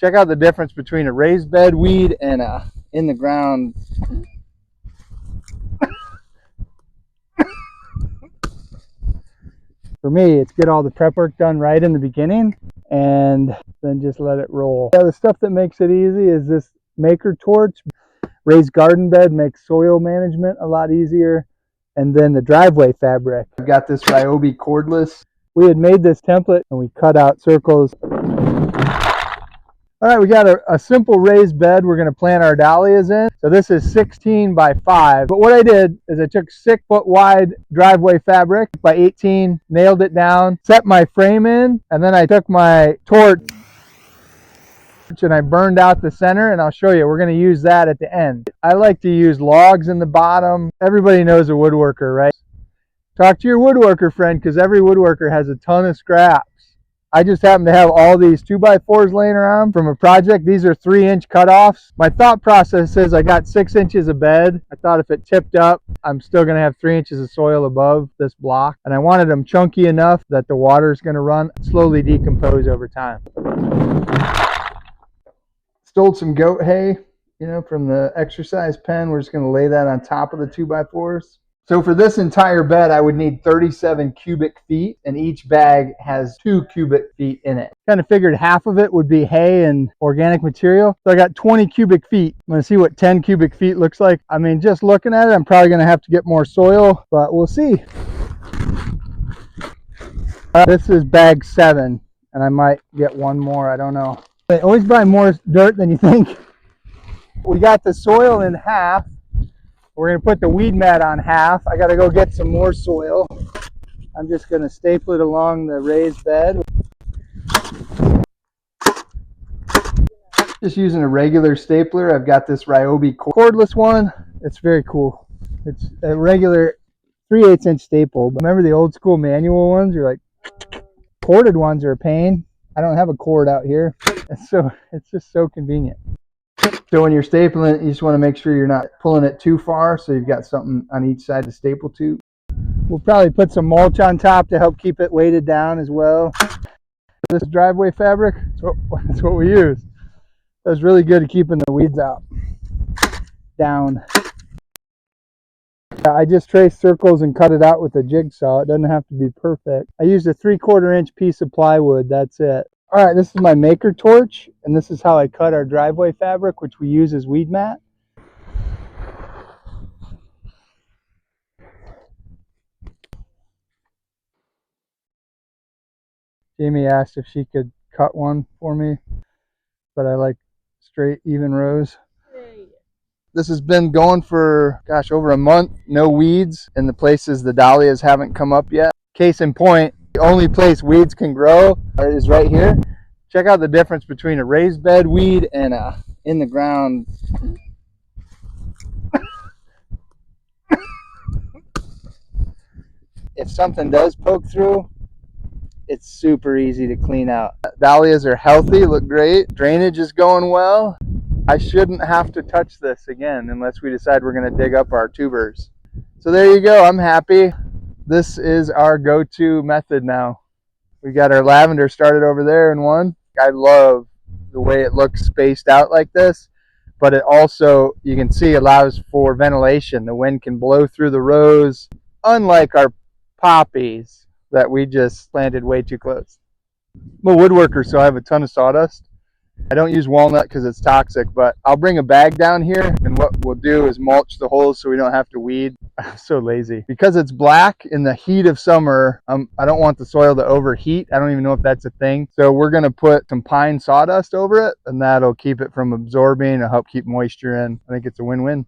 Check out the difference between a raised bed weed and a in the ground. For me, it's get all the prep work done right in the beginning and then just let it roll. Yeah, the stuff that makes it easy is this maker torch. Raised garden bed makes soil management a lot easier. And then the driveway fabric. I've got this Ryobi cordless. We had made this template and we cut out circles. All right, we got a simple raised bed we're going to plant our dahlias in. So this is 16 by 5. But what I did is I took 6 foot wide driveway fabric by 18, nailed it down, set my frame in, and then I took my torch and I burned out the center, and I'll show you. We're going to use that at the end. I like to use logs in the bottom. Everybody knows a woodworker, right? Talk to your woodworker friend, because every woodworker has a ton of scraps. I just happen to have all these 2x4s laying around from a project. These are 3-inch cutoffs. My thought process is I got 6 inches of bed. I thought if it tipped up, I'm still going to have 3 inches of soil above this block. And I wanted them chunky enough that the water is going to run, slowly decompose over time. Stole some goat hay, from the exercise pen. We're just going to lay that on top of the 2x4s. So for this entire bed, I would need 37 cubic feet, and each bag has 2 cubic feet in it. Kind of figured half of it would be hay and organic material. So I got 20 cubic feet. I'm going to see what 10 cubic feet looks like. I mean, just looking at it, I'm probably going to have to get more soil, but we'll see. This is bag 7, and I might get one more. I don't know. They always buy more dirt than you think. We got the soil in half. We're going to put the weed mat on half. I got to go get some more soil. I'm just going to staple it along the raised bed. Just using a regular stapler. I've got this Ryobi cordless one. It's very cool. It's a regular 3/8 inch staple. But remember the old school manual ones? You're like, corded ones are a pain. I don't have a cord out here. So it's just so convenient. So when you're stapling it, you just want to make sure you're not pulling it too far, so you've got something on each side to staple to. We'll probably put some mulch on top to help keep it weighted down as well. This driveway fabric, that's what we use. That's really good at keeping the weeds out. Down. I just traced circles and cut it out with a jigsaw. It doesn't have to be perfect. I used a 3/4 inch piece of plywood, that's it. All right, this is my maker torch, and this is how I cut our driveway fabric, which we use as weed mat. Jamie asked if she could cut one for me, but I like straight, even rows. This has been going for, over a month. No weeds in the places the dahlias haven't come up yet. Case in point, the only place weeds can grow is right here. Check out the difference between a raised bed weed and a in the ground. If something does poke through, it's super easy to clean out. Dahlias are healthy, look great. Drainage is going well. I shouldn't have to touch this again unless we decide we're going to dig up our tubers. So there you go. I'm happy. This is our go-to method now. We got our lavender started over there in one. I love the way it looks spaced out like this, but it also, you can see, allows for ventilation. The wind can blow through the rows, unlike our poppies that we just planted way too close. I'm a woodworker, so I have a ton of sawdust. I don't use walnut because it's toxic, but I'll bring a bag down here, and what we'll do is mulch the holes so we don't have to weed. I'm so lazy. Because it's black in the heat of summer, I don't want the soil to overheat. I don't even know if that's a thing. So we're going to put some pine sawdust over it, and that'll keep it from absorbing and help keep moisture in. I think it's a win-win.